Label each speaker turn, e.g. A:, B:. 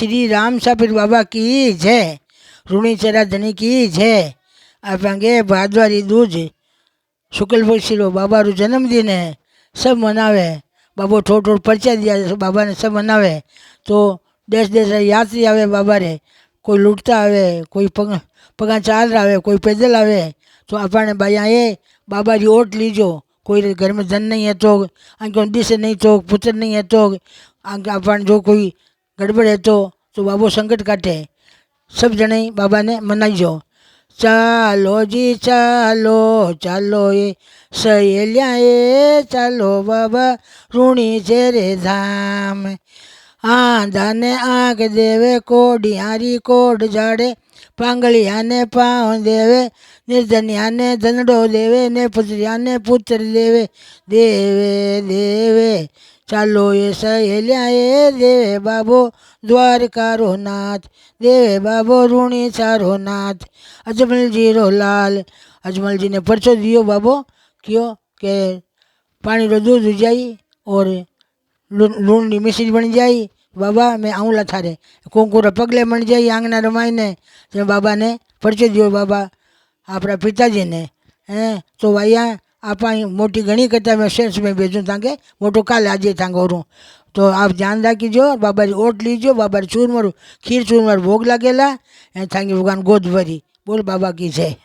A: श्री राम सापिर बाबा की जय। रूणी चरा धनी की जय। आपांगे भादवारी दूज शुक्ल पक्षी बाबा रो जन्मदिन है, सब मनावे। बाबो थोड़ थोड़ परिचय दिया बाबा ने, सब मनावे। तो देश देश यात्री आवे बाबा रे, कोई लूटता आवे, कोई पगा चाल आवे, कोई पैदल आवे। तो अपने भाई ये बाबा की ओट लीजो। कोई घर में धन नहीं है तो, आगे दिशे नहीं तो, पुत्र नहीं है तो, आगे अपन जो कोई गड़बड़ है तो बाबो संकट काटे। सब जने बाबा ने मनाईजो। चालो जी चालो, चालो ये सहेलिया ये, चालो बाबा रूणी चेरे धाम। आंधा ने आँख देवे, कोडियारी कोड झाड़े, पांगलिया ने पाँव देवे, निर्धनिया ने धनडो देवे, ने पुत्रिया ने पुत्र देवे, देवे देवे। चालो ये सहेलिया ये, देवे बाबो द्वारकारो नाथ, देवे बाबो रूणी चारो नाथ। अजमल जी रो लाल। अजमल जी ने परचो दियो बाबो क्यों के पानी रो दूध जाई और लूण नी मिश्री बन जाई। बाबा मैं आऊँला थारे, कुंकुर पगले बन जाई आंगना रमाई ने। तो बाबा ने परचो दियो बाबा अपना पिताजी ने। तो भैया आप मोटी घनी कथा में शेष में भेजूँ ताके मोटो काल आज तांगोरू। तो आप ध्यान राखीजो, बाबा री ओट लीजो। बाबा री चूरमर खीर चूरमर भोग लागेला, थांगी भगवान गोद भरी। बोल बाबा की जय।